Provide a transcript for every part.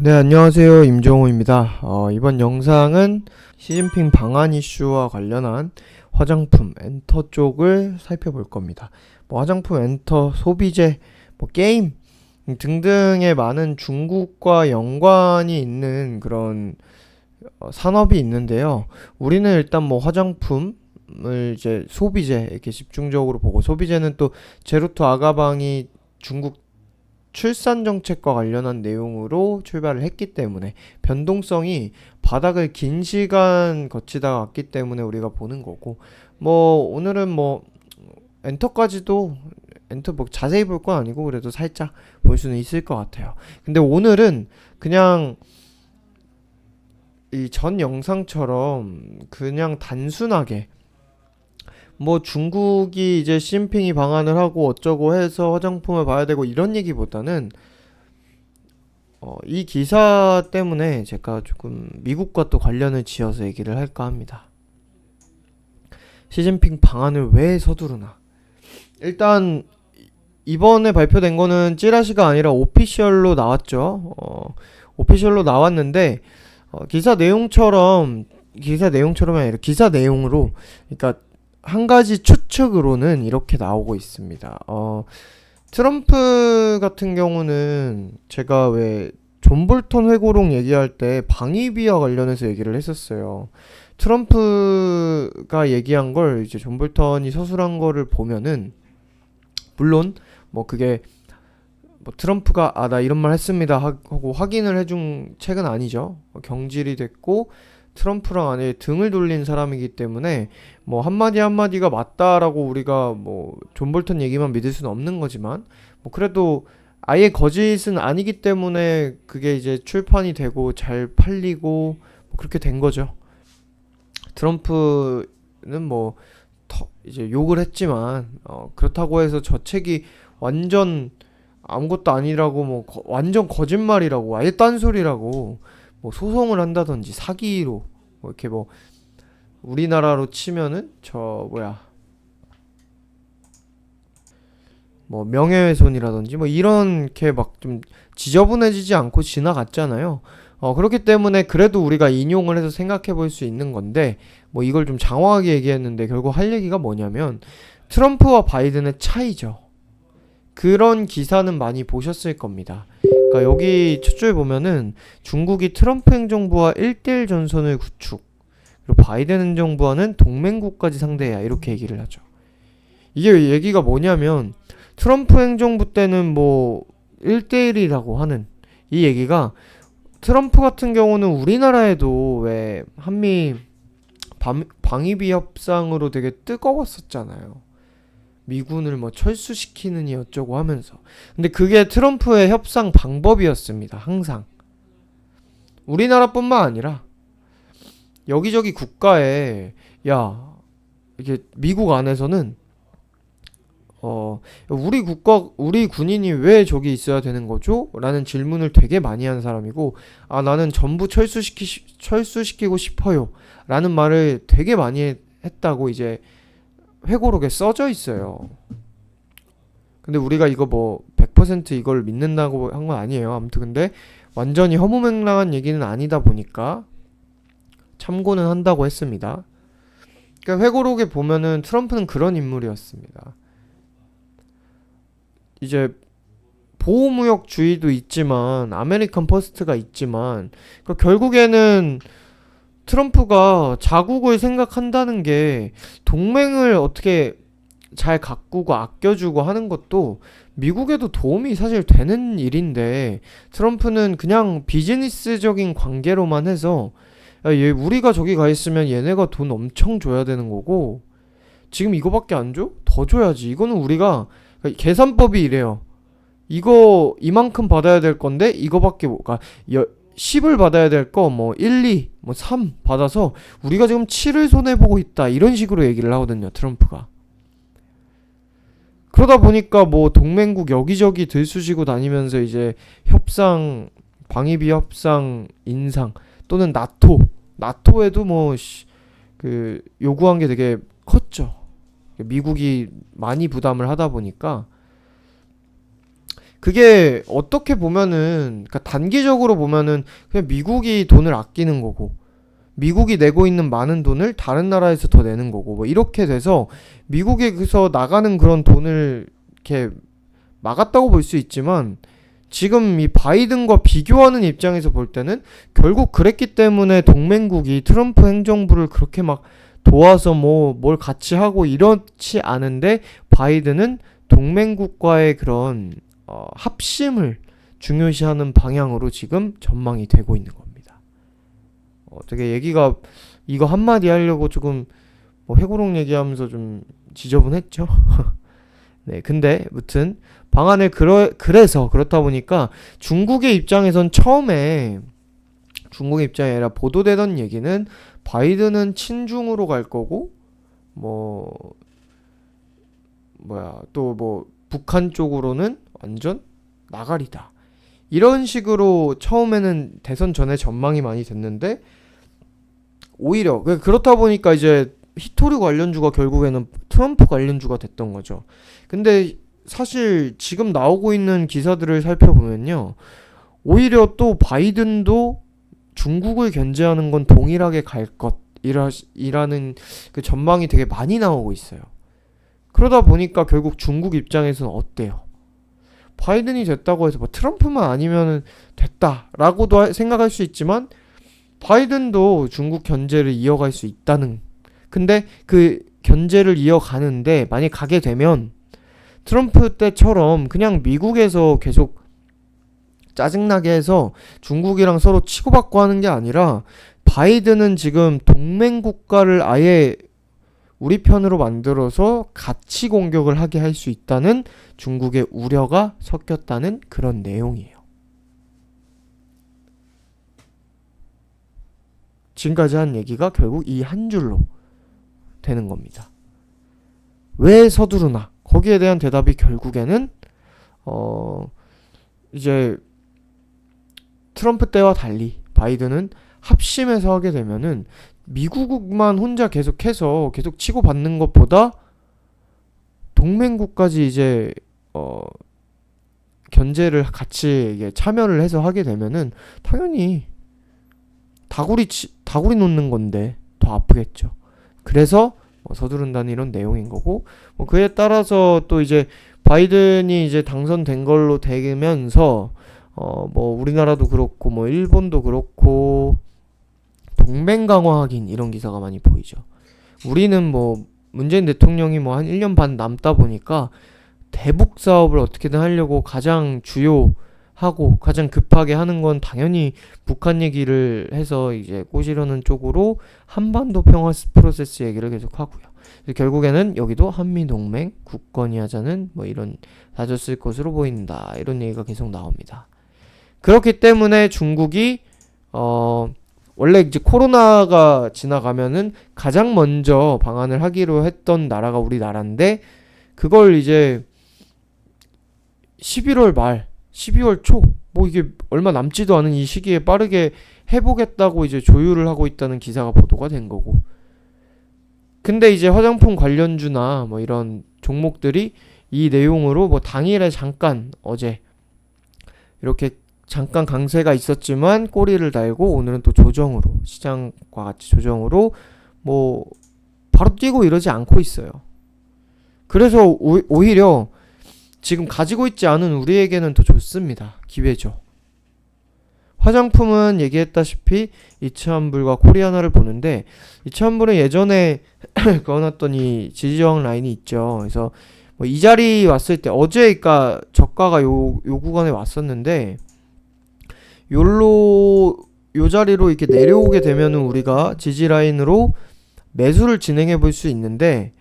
네, 안녕하세요. 임종호입니다. 이번 영상은 시진핑 방한 이슈와 관련한 화장품, 엔터 쪽을 살펴볼 겁니다. 화장품, 엔터, 소비재, 게임 등등의 많은 중국과 연관이 있는 그런 산업이 있는데요. 우리는 일단 화장품을 이제 소비재 이렇게 집중적으로 보고, 소비재는 또 제로투 아가방이 중국 출산 정책과 관련한 내용으로 출발을 했기 때문에 변동성이 바닥을 긴 시간 거치다가 왔기 때문에 우리가 보는 거고, 오늘은 엔터까지도 엔터 자세히 볼 건 아니고 그래도 살짝 볼 수는 있을 것 같아요. 근데 오늘은 그냥 이 전 영상처럼 그냥 단순하게 중국이 이제 시진핑이 방한을 하고 어쩌고 해서 화장품을 봐야 되고 이런 얘기보다는 이 기사 때문에 제가 조금 미국과 또 관련을 지어서 얘기를 할까 합니다. 시진핑 방한을 왜 서두르나? 일단 이번에 발표된 거는 찌라시가 아니라 오피셜로 나왔죠. 오피셜로 나왔는데 기사 내용처럼이 아니라 기사 내용으로, 그러니까 한 가지 추측으로는 이렇게 나오고 있습니다. 트럼프 같은 경우는 제가 왜 존 볼턴 회고록 얘기할 때 방위비와 관련해서 얘기를 했었어요. 트럼프가 얘기한 걸 이제 존 볼턴이 서술한 거를 보면은, 물론 그게 트럼프가 나 이런 말 했습니다 하고 확인을 해준 책은 아니죠. 경질이 됐고 트럼프랑 아예 등을 돌린 사람이기 때문에 한마디 한마디가 맞다라고 우리가 존 볼턴 얘기만 믿을 수는 없는 거지만, 그래도 아예 거짓은 아니기 때문에 그게 이제 출판이 되고 잘 팔리고 그렇게 된 거죠. 트럼프는 이제 욕을 했지만 그렇다고 해서 저 책이 완전 아무것도 아니라고 완전 거짓말이라고 아예 딴소리라고 소송을 한다든지 사기로 이렇게 우리나라로 치면은 명예훼손이라든지 이렇게 좀 지저분해지지 않고 지나갔잖아요. 그렇기 때문에 그래도 우리가 인용을 해서 생각해 볼 수 있는 건데, 이걸 좀 장황하게 얘기했는데 결국 할 얘기가 뭐냐면 트럼프와 바이든의 차이죠. 그런 기사는 많이 보셨을 겁니다. 그러니까 여기 첫 줄 보면은 중국이 트럼프 행정부와 1대1 전선을 구축, 그리고 바이든 행정부와는 동맹국까지 상대해야, 이렇게 얘기를 하죠. 이게 얘기가 뭐냐면 트럼프 행정부 때는 1대1이라고 하는 이 얘기가, 트럼프 같은 경우는 우리나라에도 왜 한미 방위비 협상으로 되게 뜨거웠었잖아요. 미군을 철수시키느니 어쩌고 하면서. 근데 그게 트럼프의 협상 방법이었습니다. 항상. 우리나라뿐만 아니라 여기저기 국가에 이게 미국 안에서는 우리 군인이 왜 저기 있어야 되는 거죠? 라는 질문을 되게 많이 하는 사람이고, 나는 전부 철수시키고 싶어요 라는 말을 되게 많이 했다고 이제 회고록에 써져 있어요. 근데 우리가 이거 100% 이걸 믿는다고 한 건 아니에요. 아무튼 근데 완전히 허무맹랑한 얘기는 아니다 보니까 참고는 한다고 했습니다. 그러니까 회고록에 보면은 트럼프는 그런 인물이었습니다. 이제 보호무역주의도 있지만 아메리칸 퍼스트가 있지만, 결국에는 트럼프가 자국을 생각한다는 게 동맹을 어떻게 잘 가꾸고 아껴주고 하는 것도 미국에도 도움이 사실 되는 일인데, 트럼프는 그냥 비즈니스적인 관계로만 해서 우리가 저기 가 있으면 얘네가 돈 엄청 줘야 되는 거고, 지금 이거밖에 안 줘? 더 줘야지. 이거는 우리가 계산법이 이래요. 이거 이만큼 받아야 될 건데 이거밖에 10을 받아야 될 거 1, 2, 3 받아서 우리가 지금 7을 손해보고 있다, 이런 식으로 얘기를 하거든요, 트럼프가. 그러다 보니까 동맹국 여기저기 들쑤시고 다니면서 이제 협상, 방위비 협상 인상, 또는 나토에도 요구한 게 되게 컸죠. 미국이 많이 부담을 하다 보니까. 그게 어떻게 보면은, 그러니까 단기적으로 보면은 그냥 미국이 돈을 아끼는 거고, 미국이 내고 있는 많은 돈을 다른 나라에서 더 내는 거고, 뭐 이렇게 돼서 미국에서 나가는 그런 돈을 이렇게 막았다고 볼 수 있지만, 지금 이 바이든과 비교하는 입장에서 볼 때는 결국 그랬기 때문에 동맹국이 트럼프 행정부를 그렇게 막 도와서 뭐 뭘 같이 하고 이렇지 않은데, 바이든은 동맹국과의 그런 합심을 중요시하는 방향으로 지금 전망이 되고 있는 겁니다. 되게 얘기가 이거 한마디 하려고 조금 뭐 회고록 얘기하면서 좀 지저분했죠. 네, 근데 무튼 방안을 그래서 그렇다 보니까 중국의 입장에선 처음에 중국의 입장이 아니라 보도되던 얘기는 바이든은 친중으로 갈 거고 뭐 또 뭐 북한 쪽으로는 완전 나가리다. 이런 식으로 처음에는 대선 전에 전망이 많이 됐는데 오히려 그렇다 보니까 이제 히토리 관련주가 결국에는 트럼프 관련주가 됐던 거죠. 근데 사실 지금 나오고 있는 기사들을 살펴보면요, 오히려 또 바이든도 중국을 견제하는 건 동일하게 갈 것이라는 그 전망이 되게 많이 나오고 있어요. 그러다 보니까 결국 중국 입장에서는 어때요? 바이든이 됐다고 해서 뭐 트럼프만 아니면 됐다라고도 생각할 수 있지만, 바이든도 중국 견제를 이어갈 수 있다는, 근데 그 견제를 이어가는데 만약 가게 되면 트럼프 때처럼 그냥 미국에서 계속 짜증나게 해서 중국이랑 서로 치고받고 하는 게 아니라, 바이든은 지금 동맹 국가를 아예 우리 편으로 만들어서 같이 공격을 하게 할 수 있다는 중국의 우려가 섞였다는 그런 내용이에요. 지금까지 한 얘기가 결국 이 한 줄로 되는 겁니다. 왜 서두르나? 거기에 대한 대답이 결국에는 이제 트럼프 때와 달리 바이든은 합심해서 하게 되면은 미국만 혼자 계속해서 계속 치고받는 것보다 동맹국까지 이제 견제를 같이 이게 참여를 해서 하게 되면은 당연히 다구리 놓는 건데 더 아프겠죠. 그래서 서두른다는 이런 내용인 거고, 그에 따라서 또 이제 바이든이 이제 당선된 걸로 되면서 뭐 우리나라도 그렇고 뭐 일본도 그렇고 동맹 강화하긴 이런 기사가 많이 보이죠. 우리는 뭐 문재인 대통령이 뭐 한 1년 반 남다 보니까 대북 사업을 어떻게든 하려고 가장 주요하고 가장 급하게 하는 건 당연히 북한 얘기를 해서 이제 꼬시려는 쪽으로 한반도 평화 프로세스 얘기를 계속 하고요. 결국에는 여기도 한미동맹 굳건히 하자는 뭐 이런 다졌을 것으로 보인다, 이런 얘기가 계속 나옵니다. 그렇기 때문에 중국이 원래 이제 코로나가 지나가면은 가장 먼저 방한을 하기로 했던 나라가 우리나라인데, 그걸 이제 11월 말, 12월 초, 뭐 이게 얼마 남지도 않은 이 시기에 빠르게 해보겠다고 이제 조율을 하고 있다는 기사가 보도가 된 거고. 근데 이제 화장품 관련주나 뭐 이런 종목들이 이 내용으로 뭐 당일에 잠깐 어제 이렇게 잠깐 강세가 있었지만 꼬리를 달고 오늘은 또 조정으로, 시장과 같이 조정으로 뭐 바로 뛰고 이러지 않고 있어요. 그래서 오히려 지금 가지고 있지 않은 우리에게는 더 좋습니다. 기회죠. 화장품은 얘기했다시피 이츠한불과 코리아나를 보는데, 이츠한불은 예전에 그어놨던 이 지지저항 라인이 있죠. 그래서 뭐 이 자리 왔을 때 어제 그러니까 저가가 요 구간에 왔었는데, 요 자리로 이렇게 내려오게 되면은 우리가 지지 라인으로 매수를 진행해 볼 수 있는데,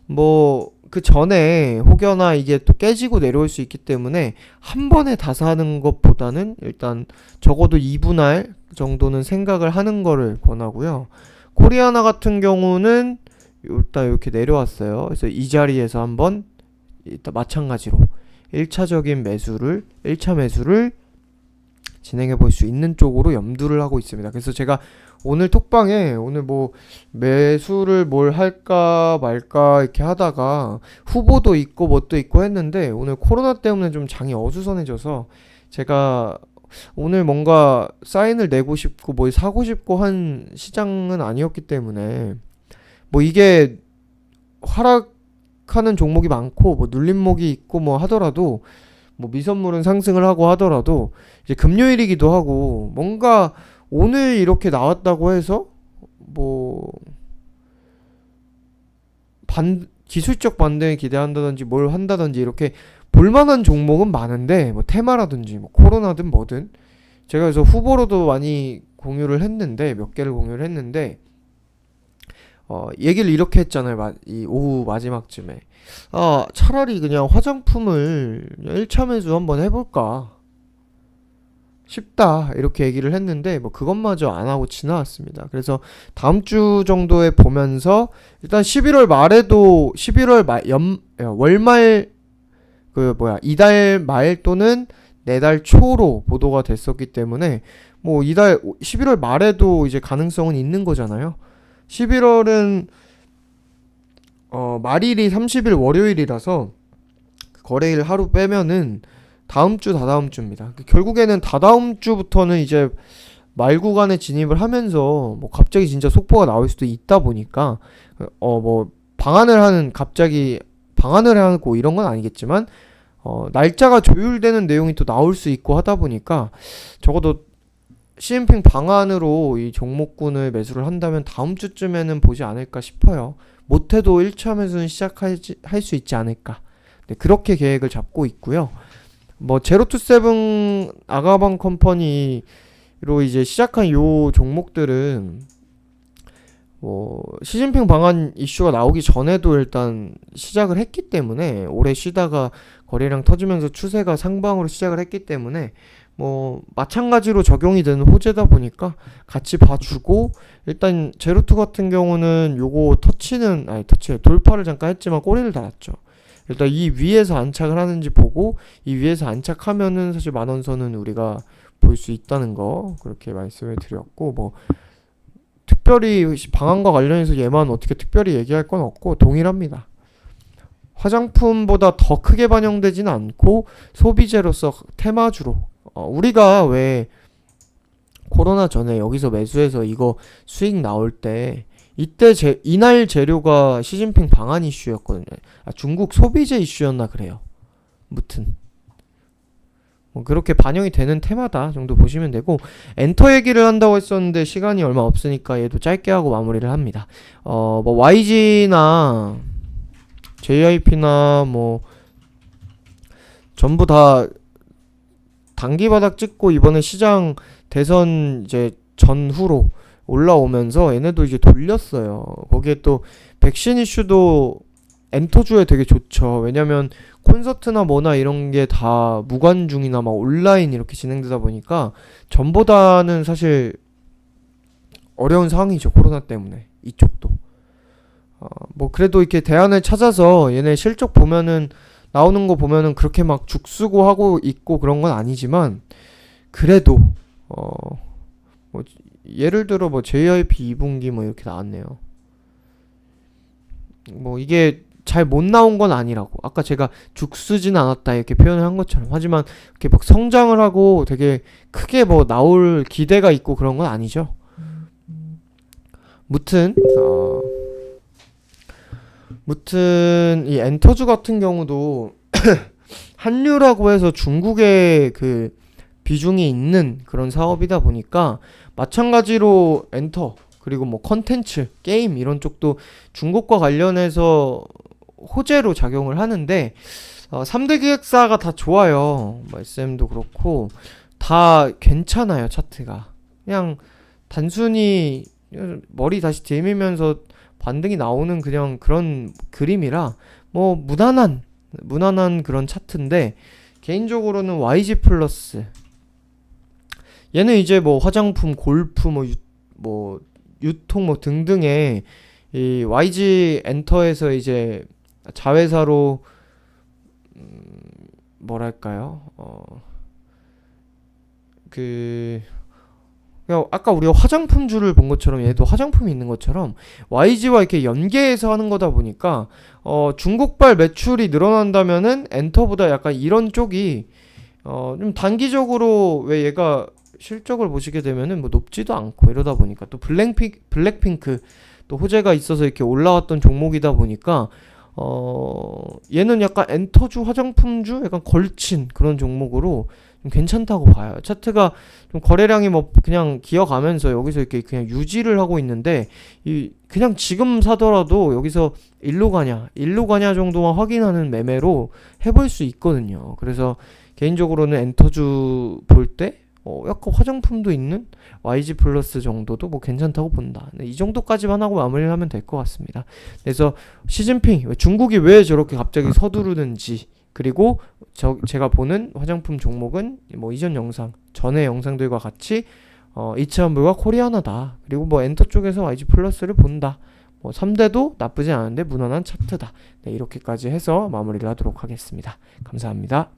뭐 그 전에 혹여나 이게 또 깨지고 내려올 수 있기 때문에 한 번에 다 사는 것보다는 일단 적어도 2분할 정도는 생각을 하는 거를 권하고요. 코리아나 같은 경우는 일단 이렇게 내려왔어요. 그래서 이 자리에서 한번 일단 마찬가지로 1차 매수를 진행해 볼 수 있는 쪽으로 염두를 하고 있습니다. 그래서 제가 오늘 톡방에 오늘 뭐 매수를 뭘 할까 말까 이렇게 하다가 후보도 있고 뭣도 있고 했는데 오늘 코로나 때문에 좀 장이 어수선해져서 제가 오늘 뭔가 사인을 내고 싶고 뭘 사고 싶고 한 시장은 아니었기 때문에 뭐 이게 하락하는 종목이 많고 뭐 눌림목이 있고 뭐 하더라도 뭐 미선물은 상승을 하고 하더라도 이제 금요일이기도 하고 뭔가 오늘 이렇게 나왔다고 해서 뭐 기술적 반등을 기대한다든지 뭘 한다든지 이렇게 볼만한 종목은 많은데 뭐 테마라든지 뭐 코로나든 뭐든 제가 그래서 후보로도 많이 공유를 했는데 몇 개를 공유를 했는데 얘기를 이렇게 했잖아요. 이 오후 마지막쯤에 차라리 그냥 화장품을 1차 매수 한번 해볼까 싶다 이렇게 얘기를 했는데 뭐 그것마저 안 하고 지나왔습니다. 그래서 다음 주 정도에 보면서 일단 11월 말에도 11월 월말 이달 말 또는 내달 초로 보도가 됐었기 때문에 뭐 이달 11월 말에도 이제 가능성은 있는 거잖아요. 11월은 말일이 30일 월요일이라서 거래일 하루 빼면은 다음 주 다다음 주입니다. 결국에는 다다음 주부터는 이제 말 구간에 진입을 하면서 뭐 갑자기 진짜 속보가 나올 수도 있다 보니까 뭐 갑자기 방한을 하고 이런 건 아니겠지만 날짜가 조율되는 내용이 또 나올 수 있고 하다 보니까 적어도 시진핑 방안으로 이 종목군을 매수를 한다면 다음 주쯤에는 보지 않을까 싶어요. 못해도 1차 매수는 시작할 수 있지 않을까. 네, 그렇게 계획을 잡고 있고요. 뭐 제로투세븐 아가방 컴퍼니로 이제 시작한 요 종목들은 뭐 시진핑 방한 이슈가 나오기 전에도 일단 시작을 했기 때문에 오래 쉬다가 거래량 터지면서 추세가 상방으로 시작을 했기 때문에 뭐 마찬가지로 적용이 되는 호재다 보니까 같이 봐주고 일단 제로투 같은 경우는 요거 돌파를 잠깐 했지만 꼬리를 달았죠. 일단 이 위에서 안착을 하는지 보고 이 위에서 안착하면은 사실 만원선은 우리가 볼 수 있다는 거 그렇게 말씀을 드렸고 뭐 특별히 방안과 관련해서 얘만 어떻게 특별히 얘기할 건 없고 동일합니다. 화장품보다 더 크게 반영되지는 않고 소비재로서 테마주로 우리가 왜 코로나 전에 여기서 매수해서 이거 수익 나올 때 이때 이날 재료가 시진핑 방한 이슈였거든요. 중국 소비재 이슈였나 그래요. 무튼 뭐 그렇게 반영이 되는 테마다 정도 보시면 되고 엔터 얘기를 한다고 했었는데 시간이 얼마 없으니까 얘도 짧게 하고 마무리를 합니다. 뭐 YG나 JYP나 뭐 전부 다 단기 바닥 찍고 이번에 시장 대선 이제 전후로 올라오면서 얘네도 이제 돌렸어요. 거기에 또 백신 이슈도 엔터주에 되게 좋죠. 왜냐면 콘서트나 뭐나 이런 게 다 무관중이나 막 온라인 이렇게 진행되다 보니까 전보다는 사실 어려운 상황이죠. 코로나 때문에 이쪽도. 뭐 그래도 이렇게 대안을 찾아서 얘네 실적 보면은 나오는 거 보면은 그렇게 막 죽쓰고 하고 있고 그런 건 아니지만 그래도 뭐 예를 들어 뭐 JYP 2분기 뭐 이렇게 나왔네요. 뭐 이게 잘 못 나온 건 아니라고. 아까 제가 죽쓰진 않았다 이렇게 표현을 한 것처럼. 하지만 이렇게 막 성장을 하고 되게 크게 뭐 나올 기대가 있고 그런 건 아니죠. 무튼 이 엔터주 같은 경우도 한류라고 해서 중국의 그 비중이 있는 그런 사업이다 보니까 마찬가지로 엔터 그리고 뭐 컨텐츠, 게임 이런 쪽도 중국과 관련해서 호재로 작용을 하는데 3대 기획사가 다 좋아요. 뭐 SM도 그렇고 다 괜찮아요. 차트가 그냥 단순히 머리 다시 들밀면서 반등이 나오는 그냥 그런 그림이라 뭐 무난한 그런 차트인데 개인적으로는 YG 플러스 얘는 이제 뭐 화장품, 골프 뭐 유통 뭐 등등의 이 YG 엔터에서 이제 자회사로 뭐랄까요? 그냥 아까 우리가 화장품주를 본 것처럼 얘도 화장품이 있는 것처럼 YG와 이렇게 연계해서 하는 거다 보니까 중국발 매출이 늘어난다면은 엔터보다 약간 이런 쪽이 좀 단기적으로 왜 얘가 실적을 보시게 되면은 뭐 높지도 않고 이러다 보니까 또 블랙핑크 또 호재가 있어서 이렇게 올라왔던 종목이다 보니까 얘는 약간 엔터주 화장품주 약간 걸친 그런 종목으로 좀 괜찮다고 봐요. 차트가 좀 거래량이 뭐 그냥 기어가면서 여기서 이렇게 그냥 유지를 하고 있는데 이 그냥 지금 사더라도 여기서 일로 가냐 정도만 확인하는 매매로 해볼 수 있거든요. 그래서 개인적으로는 엔터주 볼 때 약간 화장품도 있는 YG 플러스 정도도 뭐 괜찮다고 본다. 이 정도까지만 하고 마무리를 하면 될 것 같습니다. 그래서 시진핑 중국이 왜 저렇게 갑자기 서두르는지 그리고 제가 보는 화장품 종목은 뭐 이전 영상 전의 영상들과 같이 이차원불과 코리아나다. 그리고 뭐 엔터 쪽에서 YG 플러스를 본다. 뭐 3대도 나쁘지 않은데 무난한 차트다. 네, 이렇게까지 해서 마무리를 하도록 하겠습니다. 감사합니다.